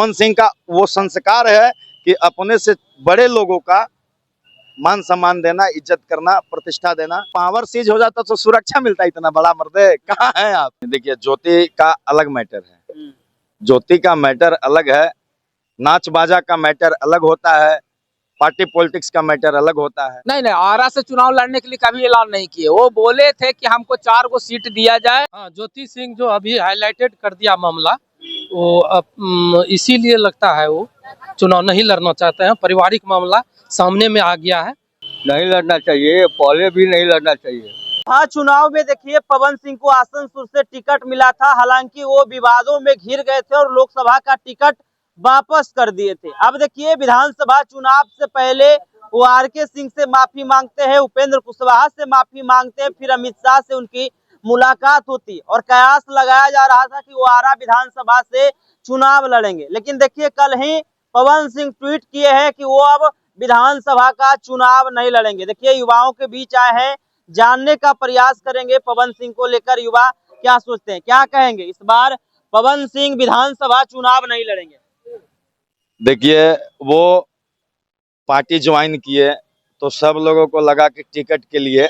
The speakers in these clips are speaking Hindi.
पवन सिंह का वो संस्कार है कि अपने से बड़े लोगों का मान सम्मान देना, इज्जत करना, प्रतिष्ठा देना। पावर सीज हो जाता तो सुरक्षा मिलता, इतना बड़ा मर्दे कहाँ है आप। देखिए, ज्योति का अलग मैटर है, ज्योति का मैटर अलग है, नाच बाजा का मैटर अलग होता है, पार्टी पॉलिटिक्स का मैटर अलग होता है। नहीं, आरा से चुनाव लड़ने के लिए कभी ऐलान नहीं किए। वो बोले थे कि हमको 4 गो सीट दिया जाए। ज्योति सिंह जो अभी हाईलाइटेड कर दिया मामला, वो इसीलिए लगता है वो चुनाव नहीं लड़ना चाहते हैं। पारिवारिक मामला सामने में आ गया है। नहीं लड़ना चाहिए, पहले भी नहीं लड़ना चाहिए। हाँ, चुनाव में देखिए पवन सिंह को आसनसोल से टिकट मिला था। हालांकि वो विवादों में घिर गए थे और लोकसभा का टिकट वापस कर दिए थे। अब देखिए, विधानसभा चुनाव से पहले वो आर.के. सिंह से माफी मांगते हैं, उपेंद्र कुशवाहा से माफी मांगते हैं, फिर अमित शाह से उनकी मुलाकात होती और कयास लगाया जा रहा था कि वो आरा विधानसभा से चुनाव लड़ेंगे। लेकिन देखिए, कल ही पवन सिंह ट्वीट किए हैं कि वो अब विधानसभा का चुनाव नहीं लड़ेंगे। देखिए, युवाओं के बीच आए हैं, जानने का प्रयास करेंगे पवन सिंह को लेकर युवा क्या सोचते हैं, क्या कहेंगे। इस बार पवन सिंह विधानसभा चुनाव नहीं लड़ेंगे। देखिए, वो पार्टी ज्वाइन किए तो सब लोगों को लगा कि टिकट के लिए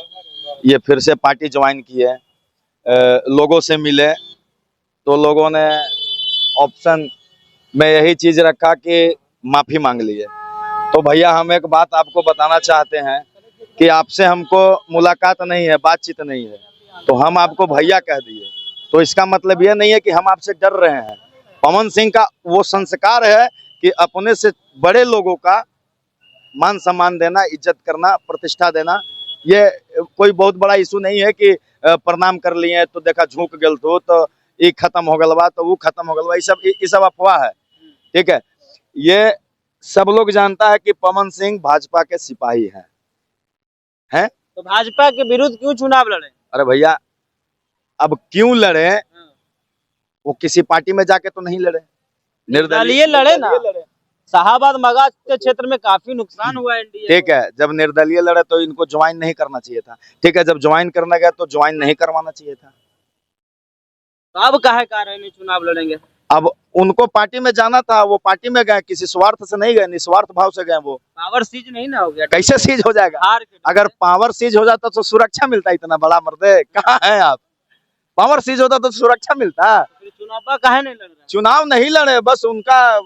ये फिर से पार्टी ज्वाइन किए, लोगों से मिले तो लोगों ने ऑप्शन में यही चीज रखा कि माफी मांग लिए। तो भैया, हम एक बात आपको बताना चाहते हैं कि आपसे हमको मुलाकात नहीं है, बातचीत नहीं है, तो हम आपको भैया कह दिए, तो इसका मतलब ये नहीं है कि हम आपसे डर रहे हैं। पवन सिंह का वो संस्कार है कि अपने से बड़े लोगों का मान सम्मान देना, इज्जत करना, प्रतिष्ठा देना। ये कोई बहुत बड़ा इशू नहीं है कि प्रणाम कर लिए तो देखा झुक गल तो ये खत्म हो गल बा तो वो खत्म हो गल बा, ये सब अफवाह है। ठीक है, ये सब लोग जानता है कि पवन सिंह भाजपा के सिपाही हैं। तो भाजपा के विरुद्ध क्यों चुनाव लड़े? अरे भैया, अब क्यों लड़े, वो किसी पार्टी में जाके तो नहीं लड़े, निर्दलीय लड़े ना। शाहाबाद मगध के क्षेत्र में काफी नुकसान हुआ एनडीए। ठीक है, जब निर्दलीय लड़े तो इनको ज्वाइन नहीं करना चाहिए था। ठीक है, जब ज्वाइन करने गए तो ज्वाइन नहीं करवाना चाहिए था। तो अब काहे कारण चुनाव लड़ेंगे? अब उनको पार्टी में जाना था, वो पार्टी में गए, किसी स्वार्थ से नहीं गए, निस्वार्थ भाव से गए। वो पावर सीज नहीं ना हो गया? कैसे सीज हो जाएगा? अगर पावर सीज हो जाता तो सुरक्षा मिलता, इतना बड़ा मर्दे कहाँ है आप। पावर सीज होता तो सुरक्षा मिलता। चुनाव काहे नहीं लड़ रहे? चुनाव नहीं लड़े, बस उनका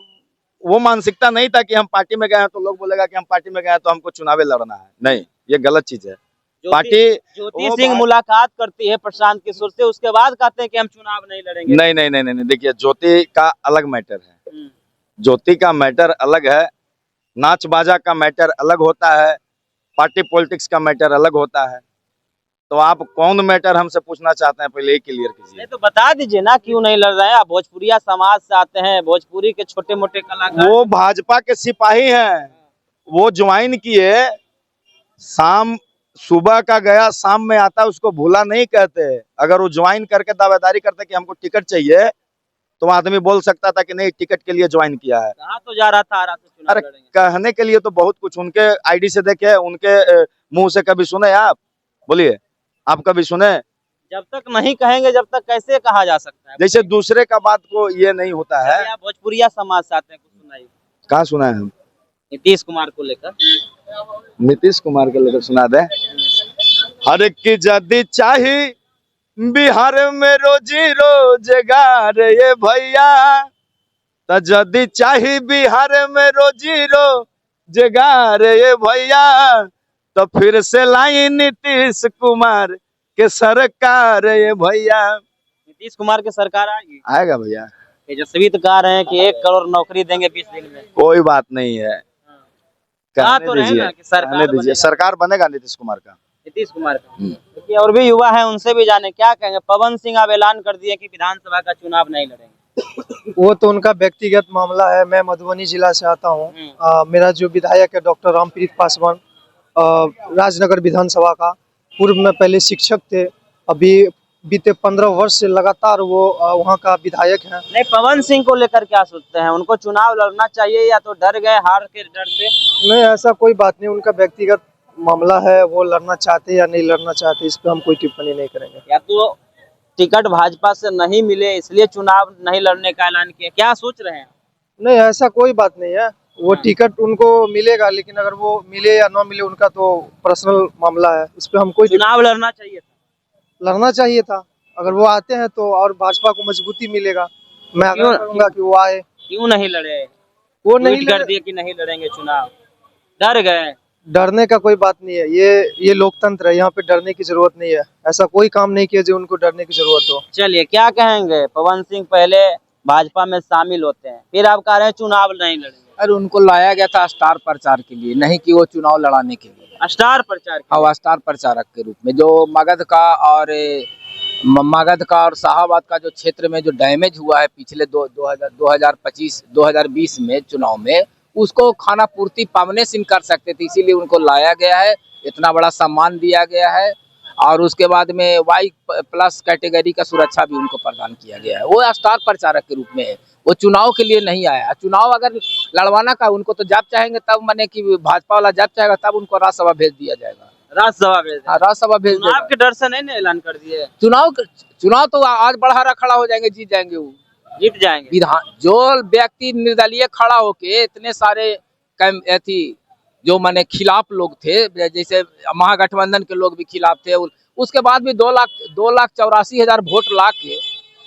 वो मानसिकता नहीं था कि हम पार्टी में गए हैं तो लोग बोलेगा कि हम पार्टी में गए हैं तो हमको चुनावे लड़ना है। नहीं, ये गलत चीज है। ज्योति सिंह मुलाकात करती है प्रशांत किशोर से, उसके बाद कहते हैं कि हम चुनाव नहीं लड़ेंगे। नहीं नहीं नहीं नहीं, देखिए, ज्योति का अलग मैटर है, ज्योति का मैटर अलग है, नाच बाजा का मैटर अलग होता है, पार्टी पॉलिटिक्स का मैटर अलग होता है। तो आप कौन मैटर हमसे पूछना चाहते हैं, पहले क्लियर कीजिए। तो बता दीजिए ना, क्यों नहीं लड़ रहे हैं आप? भोजपुरिया समाज से आते हैं, भोजपुरी के छोटे मोटे कलाकार। वो भाजपा के सिपाही हैं, वो ज्वाइन किए, शाम सुबह का गया शाम में आता, उसको भूला नहीं कहते। अगर वो ज्वाइन करके दावेदारी करते कि हमको टिकट चाहिए तो आदमी बोल सकता था कि नहीं, टिकट के लिए ज्वाइन किया है। कहाँ तो जा रहा था आरा से चुनाव अरे कहने के लिए तो बहुत कुछ, उनके आईडी से देखे, उनके मुंह से कभी सुने आप? बोलिए, आप कभी सुने? जब तक नहीं कहेंगे जब तक कैसे कहा जा सकता है? जैसे दूसरे का बात को ये नहीं होता है। भोजपुरिया समाज से आते हैं, कुछ सुनाइए। कहाँ सुना है हम? नीतीश कुमार को लेकर। नीतीश कुमार के लेकर सुना दे। हर की जदी चाही बिहार में रोजी रोजगार, ये भैया तो जदी चाही बिहार में रोजी रोजगार, ये भैया तो फिर से लाई नीतीश कुमार के सरकार, ये भैया। नीतीश कुमार की सरकार आएगी? आएगा भैया। तेजस्वी तो कह रहे हैं कि 1 करोड़ नौकरी देंगे 20 दिन में। कोई बात नहीं है, कहने दीजिए, सरकार बनेगा नीतीश कुमार का। नीतीश कुमार का। और भी युवा है, उनसे भी जाने क्या कहेंगे। पवन सिंह अब ऐलान कर दिए कि विधानसभा का चुनाव नहीं लड़ेंगे। वो तो उनका व्यक्तिगत मामला है। मैं मधुबनी जिला से आता हूँ। मेरा जो विधायक है डॉक्टर रामप्रीत पासवान, राजनगर विधानसभा का पूर्व में पहले शिक्षक थे, अभी बीते 15 वर्ष से लगातार वो वहाँ का विधायक है। नहीं, पवन सिंह को लेकर क्या सोचते हैं? उनको चुनाव लड़ना चाहिए या तो डर गए हार के डर से? नहीं, ऐसा कोई बात नहीं, उनका व्यक्तिगत मामला है, वो लड़ना चाहते या नहीं लड़ना चाहते, इस पर हम कोई टिप्पणी नहीं करेंगे। या तो टिकट भाजपा से नहीं मिले इसलिए चुनाव नहीं लड़ने का ऐलान किया, क्या सोच रहे हैं? नहीं, ऐसा कोई बात नहीं है। वो टिकट उनको मिलेगा, लेकिन अगर वो मिले या ना मिले उनका तो पर्सनल मामला है। इस पे हम कोई चुनाव लड़ना चाहिए था। लड़ना चाहिए था। अगर वो आते हैं तो और भाजपा को मजबूती मिलेगा। मैं क्यों? आग्रह करूंगा कि वो आए। क्यों नहीं लड़े? वो नहीं ट्वीट कर लड़े- दिए कि नहीं लड़ेंगे चुनाव, डर गए। डरने का कोई बात नहीं है। ये लोकतंत्र है, यहाँ पे डरने की जरूरत नहीं है। ऐसा कोई काम नहीं किया जो उनको डरने की जरूरत हो। चलिए, क्या कहेंगे? पवन सिंह पहले भाजपा में शामिल होते हैं, फिर आप कह रहे हैं चुनाव नहीं लड़ेंगे। अरे उनको लाया गया था स्टार प्रचार के लिए, नहीं कि वो चुनाव लड़ाने के लिए। स्टार प्रचार के और स्टार प्रचारक के रूप में जो मगध का और शाहाबाद का जो क्षेत्र में जो डैमेज हुआ है पिछले 2020 में चुनाव में, उसको खाना पूर्ति पावने सिंह कर सकते थे, इसीलिए उनको लाया गया है। इतना बड़ा सम्मान दिया गया है और उसके बाद में Y+ कैटेगरी का सुरक्षा भी उनको प्रदान किया गया है। वो स्टार प्रचारक के रूप में है, वो चुनाव के लिए नहीं आया। चुनाव अगर लड़वाना का उनको तो जब चाहेंगे तब, माने कि भाजपा वाला जब चाहेगा तब उनको राज्यसभा भेज दिया जाएगा। राज्यसभा भेज दें। राज्यसभा भेज चुनाव देगा। के डर से नहीं ऐलान कर दिए? चुनाव तो आज बढ़ारा खड़ा हो जाएंगे, जीत जाएंगे। वो जीत जाएंगे। विधान जो व्यक्ति निर्दलीय खड़ा होके इतने सारे जो माने खिलाफ लोग थे, जैसे महागठबंधन के लोग भी खिलाफ थे, उसके बाद भी 2,84,000 वोट ला के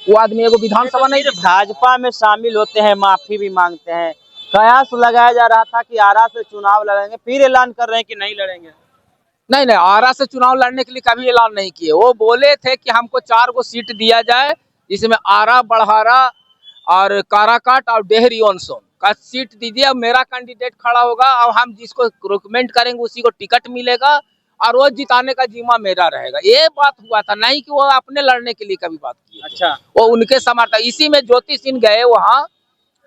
वो आदमी एगो विधानसभा नहीं। भाजपा में शामिल होते हैं, माफी भी मांगते हैं। कयास लगाया जा रहा था कि आरा से चुनाव लड़ेंगे, फिर ऐलान कर रहे हैं कि नहीं लड़ेंगे। नहीं, आरा से चुनाव लड़ने के लिए कभी ऐलान नहीं किए। वो बोले थे कि हमको 4 गो सीट दिया जाए, जिसमें आरा, बढ़ारा और काराकाट और डेहरी ऑन सोन का सीट दीजिए। अब मेरा कैंडिडेट खड़ा होगा और हम जिसको रिकमेंड करेंगे उसी को टिकट मिलेगा और वो जिताने का जिम्मा मेरा रहेगा। ये बात हुआ था, नहीं कि वो अपने लड़ने के लिए कभी बात की। अच्छा, वो उनके समर्थक, इसी में ज्योति सिंह गए वहाँ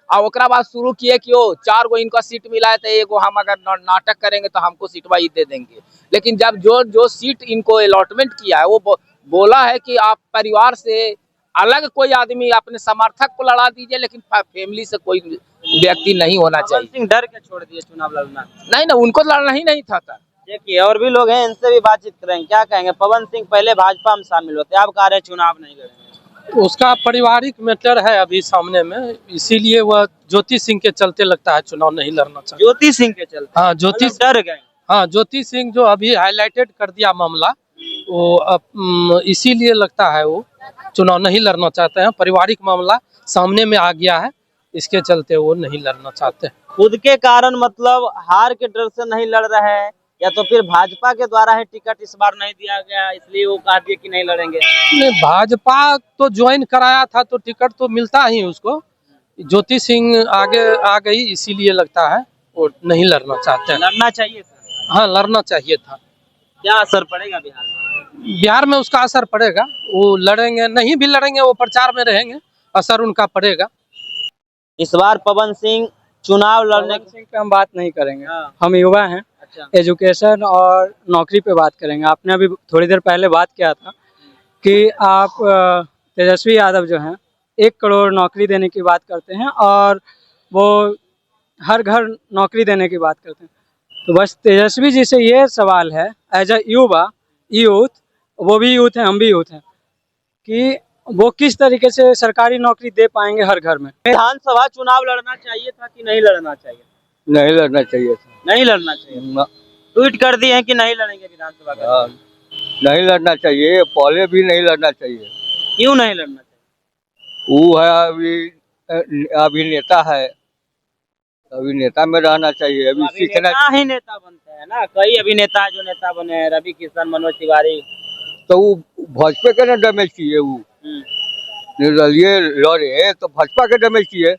और ओकरा बाद शुरू किए कि वो 4 गो इनका सीट मिला है तो एगो हम अगर नाटक करेंगे तो हमको सीटवा ही दे देंगे। लेकिन जब जो सीट इनको अलॉटमेंट किया है, वो बोला है कि आप परिवार से अलग कोई आदमी अपने समर्थक को लड़ा दीजिए, लेकिन फैमिली से कोई व्यक्ति नहीं होना पवन चाहिए। सिंह डर के छोड़ दिए चुनाव लड़ना। नहीं, उनको लड़ना ही नहीं था। देखिए, और भी लोग हैं, इनसे भी बातचीत करेंगे। क्या कहेंगे? पवन सिंह पहले भाजपा में शामिल होते, आप कह रहे हैं चुनाव नहीं लड़ेंगे। उसका पारिवारिक मैटर है अभी सामने में, इसीलिए वह ज्योति सिंह के चलते लगता है चुनाव नहीं लड़ना चाहिए। ज्योति सिंह के चलते? हाँ, डर गए। हाँ, ज्योति सिंह जो अभी हाईलाइटेड कर दिया मामला, वो इसीलिए लगता है वो चुनाव नहीं लड़ना चाहते हैं। पारिवारिक मामला सामने में आ गया है, इसके चलते वो नहीं लड़ना चाहते हैं। खुद के कारण, मतलब हार के डर से नहीं लड़ रहे हैं, या तो फिर भाजपा के द्वारा है टिकट इस बार नहीं दिया गया इसलिए वो कह दिए कि नहीं लड़ेंगे? नहीं, भाजपा तो ज्वाइन कराया था तो टिकट तो मिलता ही उसको। ज्योति सिंह आगे आ गई, इसीलिए लगता है वो नहीं लड़ना चाहते हैं। लड़ना चाहिए था। हाँ, लड़ना चाहिए था। क्या असर पड़ेगा बिहार में? बिहार में उसका असर पड़ेगा। वो लड़ेंगे, नहीं भी लड़ेंगे, वो प्रचार में रहेंगे, असर उनका पड़ेगा। इस बार पवन सिंह चुनाव लड़ने पवन सिंह पे हम बात नहीं करेंगे। हाँ। हम युवा हैं। अच्छा, एजुकेशन और नौकरी पे बात करेंगे। आपने अभी थोड़ी देर पहले बात किया था कि आप तेजस्वी यादव जो हैं 1 करोड़ नौकरी देने की बात करते हैं और वो हर घर नौकरी देने की बात करते हैं। तो बस तेजस्वी जी से ये सवाल है, एज अ यूथ, वो भी यूथ हैं, हम भी यूथ हैं, कि वो किस तरीके से सरकारी नौकरी दे पाएंगे हर घर में। विधानसभा चुनाव लड़ना चाहिए था कि नहीं लड़ना चाहिए? नहीं लड़ना चाहिए था। नहीं लड़ना चाहिए। ना, ट्वीट कर दिए हैं कि नहीं लड़ेंगे विधानसभा का। हाँ, नहीं लड़ना चाहिए। पहले भी नहीं लड़ना चाहिए। क्यों नहीं लड़ना चाहिए? वो है अभी नेता है, अभी नेता में रहना चाहिए। अभी सीखना। नेता ही नेता बनते हैं ना, कई अभिनेता जो नेता बने हैं, रवि किशन, मनोज तिवारी। तो वो भाजपा के ना डैमेज किए। वो निर्दलीय लड़े तो भाजपा के डैमेज किए।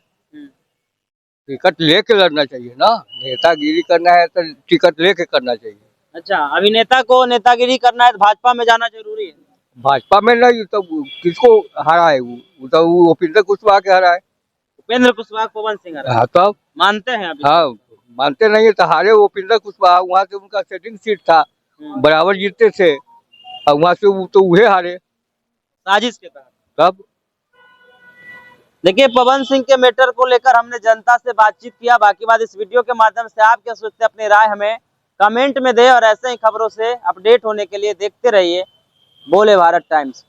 टिकट लेके लड़ना चाहिए ना। नेतागिरी करना है तो टिकट लेके करना चाहिए। अच्छा, अभिनेता को नेतागिरी करना है तो भाजपा में जाना जरूरी है? भाजपा में नहीं तो किसको हरा है? वो तो वो उपेंद्र कुशवाहा के हरा है। उपेंद्र कुशवाहा, पवन सिंह हरा। हाँ, तब मानते हैं अभी? हाँ, मानते नहीं है तो हारे वो उपेंद्र कुशवाहा। वहाँ से उनका सेटिंग सीट था, बराबर जीतते थे और वहाँ से वो तो वही हारे साजिश के तहत। तब। देखिए, पवन सिंह के मैटर को लेकर हमने जनता से बातचीत किया। बाकी बात इस वीडियो के माध्यम से आप क्या सोचते हैं, अपनी राय हमें कमेंट में दें और ऐसे ही खबरों से अपडेट होने के लिए देखते रहिए बोले भारत टाइम्स।